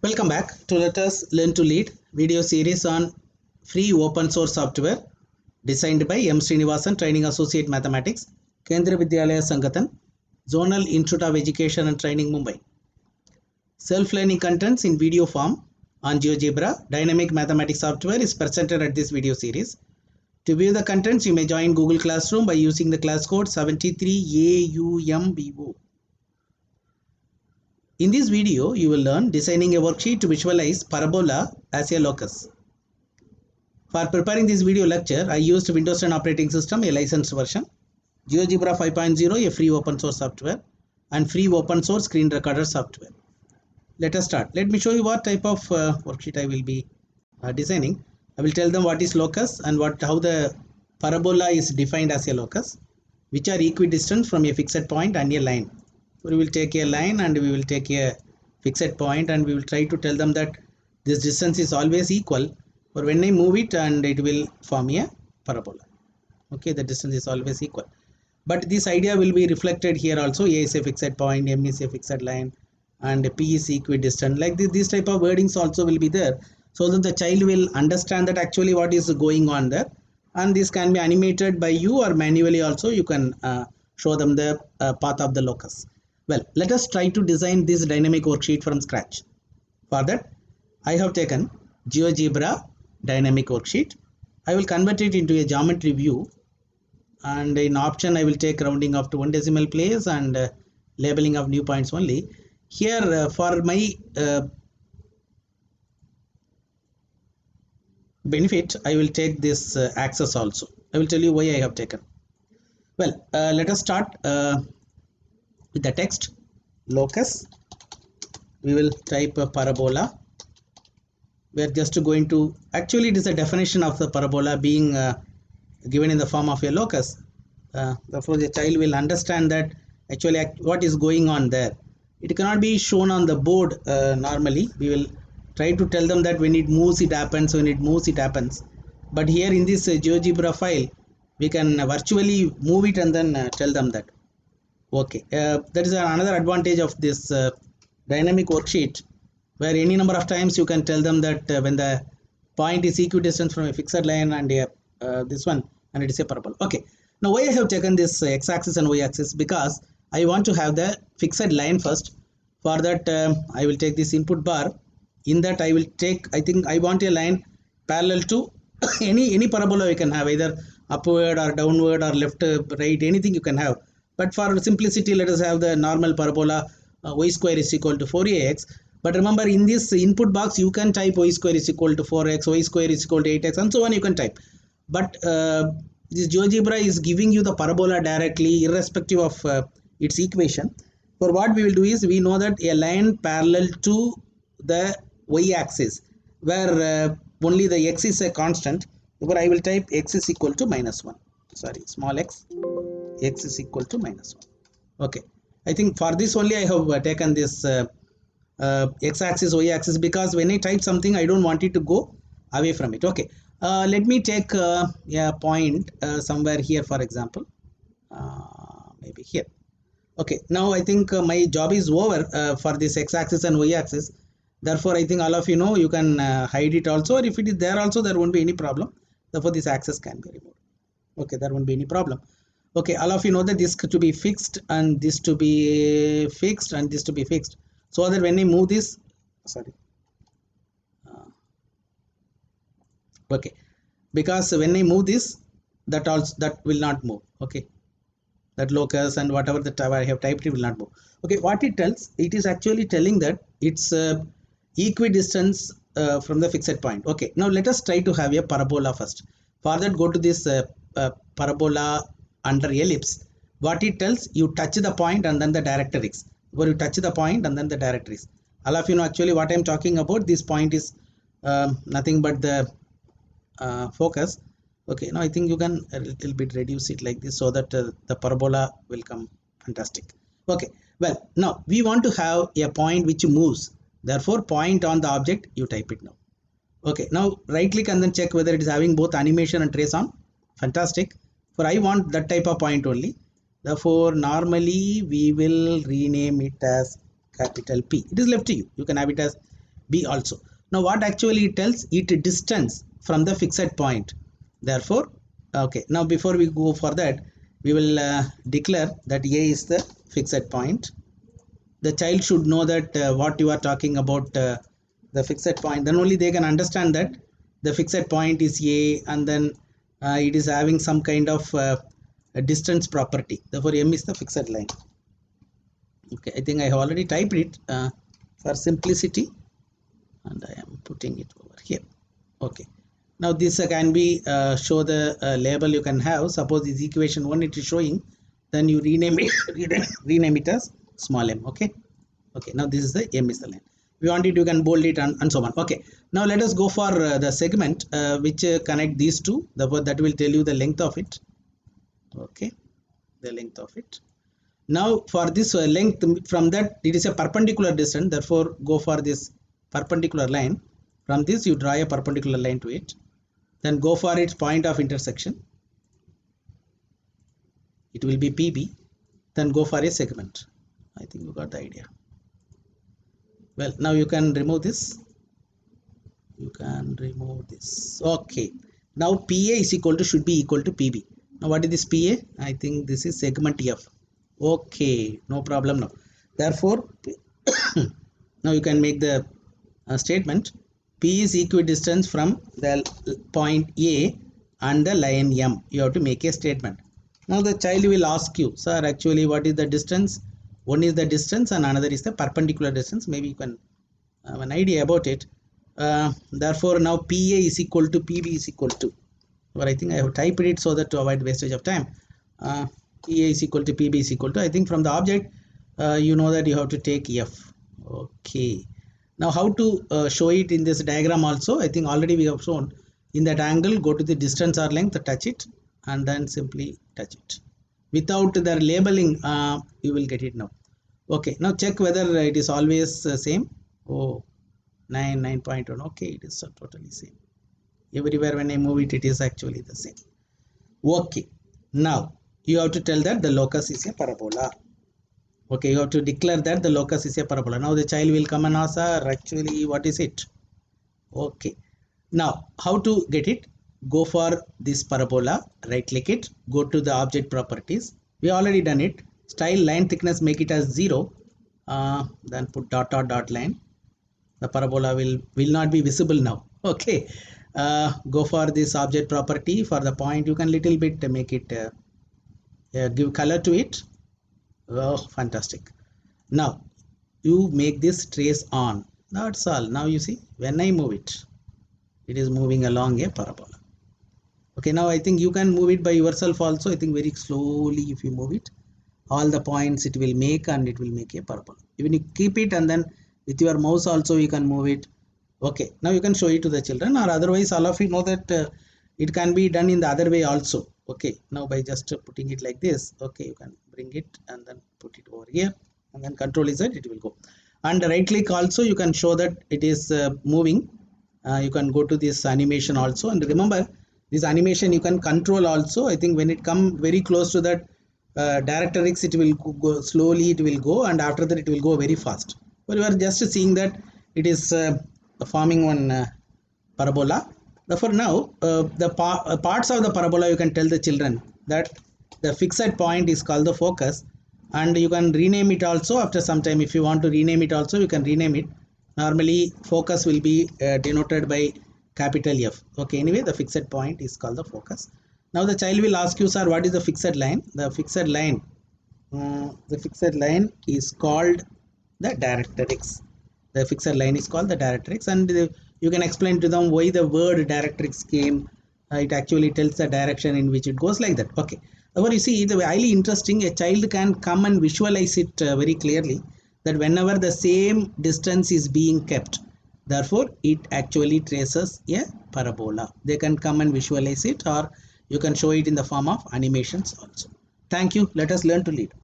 Welcome back to Let Us Learn to Lead video series on free open source software designed by M. Srinivasan, Training Associate Mathematics, Kendriya Vidyalaya Sangathan, Zonal Institute of Education and Training, Mumbai. Self-learning contents in video form on GeoGebra, dynamic mathematics software is presented at this video series. To view the contents, you may join Google Classroom by using the class code 73AUMBO. In this video, you will learn designing a worksheet to visualize parabola as a locus. For preparing this video lecture, I used Windows 10 operating system, a licensed version, GeoGebra 5.0, a free open source software, and free open source screen recorder software. Let us start. Let me show you what type of worksheet I will be designing. I will tell them what is locus and how the parabola is defined as a locus, which are equidistant from a fixed point and a line. So we will take a line and we will take a fixed point and we will try to tell them that this distance is always equal, or when I move it and it will form a parabola. Okay, the distance is always equal. But this idea will be reflected here also. A is a fixed point, M is a fixed line, and P is equidistant. Like this type of wordings also will be there, so that the child will understand that actually what is going on there. And this can be animated by you or manually also. You can show them the path of the locus. Well, let us try to design this dynamic worksheet from scratch. For that, I have taken GeoGebra dynamic worksheet. I will convert it into a geometry view, and in option I will take rounding up to 1 decimal place and labeling of new points only. Here for my benefit, I will take this axis also. I will tell you why I have taken. Well, let us start with the text locus. We will type a parabola. We are just going to, actually it is a definition of the parabola being given in the form of a locus. Therefore the child will understand that actually what is going on there. It cannot be shown on the board normally. We will try to tell them that when it moves it happens, when it moves it happens. But here in this GeoGebra file, we can virtually move it and then tell them that. Okay, that is another advantage of this dynamic worksheet, where any number of times you can tell them that when the point is equidistant from a fixed line and this one, and it is a parabola. Okay, now why I have taken this x-axis and y-axis? Because I want to have the fixed line first. For that I will take this input bar. In that I will take, I think I want a line parallel to any parabola you can have, either upward or downward or left, right, anything you can have. But for simplicity, let us have the normal parabola y square is equal to 4ax. But remember, in this input box, you can type y square is equal to 4x, y square is equal to 8x, and so on you can type. But this GeoGebra is giving you the parabola directly, irrespective of its equation. For what we will do is, we know that a line parallel to the y-axis, where only the x is a constant. Therefore, I will type x is equal to -1. Sorry, small x is equal to -1. Okay, I think for this only I have taken this x-axis, y-axis, because when I type something, I don't want it to go away from it. Okay, let me take a point somewhere here, for example, maybe here. Okay, now I think my job is over for this x-axis and y-axis. Therefore, I think all of you know you can hide it also, or if it is there also, there won't be any problem. Therefore, this axis can be removed. Okay, there won't be any problem. Okay, all of you know that this to be fixed and this to be fixed and this to be fixed, so that when I move this, sorry, okay, because when I move this, that also that will not move. Okay, that locus and whatever the I have typed, it will not move. Okay, what it tells, it is actually telling that it's equidistance from the fixed point. Okay, now let us try to have a parabola first. For that, go to this parabola under ellipse. What it tells, you touch the point and then the directrix. Where you touch the point and then the directrix. All of you know actually what I am talking about. This point is nothing but the focus. Okay, now I think you can a little bit reduce it like this, so that the parabola will come fantastic. Okay, well, now we want to have a point which moves. Therefore, point on the object, you type it now. Okay, now right click and then check whether it is having both animation and trace on. Fantastic. For I want that type of point only. Therefore, normally we will rename it as capital P. It is left to you. You can have it as B also. Now what actually it tells? It distance from the fixed point. Therefore, okay, now before we go for that, we will declare that A is the fixed point. The child should know that what you are talking about, the fixed point, then only they can understand that the fixed point is A, and then it is having some kind of a distance property. Therefore M is the fixed line. Okay, I think I have already typed it for simplicity, and I am putting it over here. Okay, now this can be show the label you can have. Suppose this equation 1 it is showing, then you rename it rename it as small m. Okay, now this is the M is the line. If you want it, you can bold it, and so on. Okay, now let us go for the segment which connect these two. Therefore that will tell you the length of it. Okay, the length of it. Now for this length, from that it is a perpendicular distance, therefore go for this perpendicular line. From this you draw a perpendicular line to it, then go for its point of intersection. It will be PB, then go for a segment. I think you got the idea. Well, now you can remove this. Okay, now PA is equal to, should be equal to PB. Now what is this PA? I think this is segment F. Okay, no problem now. Therefore now you can make the statement P is equidistant from the point A and the line M. You have to make a statement. Now the child will ask you, sir, actually what is the distance? One is the distance and another is the perpendicular distance. Maybe you can have an idea about it. Therefore now PA is equal to PB is equal to, or I think I have typed it so that to avoid wastage of time. PA is equal to PB is equal to, I think from the object you know that you have to take F. Okay, now how to show it in this diagram also? I think already we have shown. In that angle, go to the distance or length, touch it, and then simply touch it. Without the labeling, you will get it now. Okay, now check whether it is always same. Oh, 9.1. Okay, it is totally same. Everywhere when I move it, it is actually the same. Okay, now you have to tell that the locus is a parabola. Okay, you have to declare that the locus is a parabola. Now the child will come and ask, sir, actually what is it? Okay, now how to get it? Go for this parabola, right click it, go to the object properties. We already done it. Style line thickness, make it as 0, then put dot line. The parabola will not be visible now. Okay, go for this object property. For the point, you can little bit make it give color to it. Oh, fantastic. Now you make this trace on. That's all. Now you see when I move it, it is moving along a parabola. Okay, now I think you can move it by yourself also. I think very slowly if you move it, all the points it will make, and it will make a parabola. Even you keep it and then with your mouse also you can move it. Okay, now you can show it to the children, or otherwise all of you know that it can be done in the other way also. Okay, now by just putting it like this, okay, you can bring it and then put it over here, and then control Z, it will go. And right click also you can show that it is moving. You can go to this animation also, and remember this animation you can control also. I think when it come very close to that directrix, it will go slowly, it will go, and after that it will go very fast. But you are just seeing that it is forming one parabola. Therefore now the parts of the parabola, you can tell the children that the fixed point is called the focus, and you can rename it also after some time. If you want to rename it also, you can rename it. Normally focus will be denoted by capital F. Okay, anyway the fixed point is called the focus. Now the child will ask you, sir, what is the fixed line? The fixed line is called the directrix. The fixed line is called the directrix, and you can explain to them why the word directrix came. It actually tells the direction in which it goes, like that. Okay, however, you see, the highly interesting, a child can come and visualize it very clearly, that whenever the same distance is being kept, therefore it actually traces a parabola. They can come and visualize it, or you can show it in the form of animations also. Thank you. Let us learn to lead.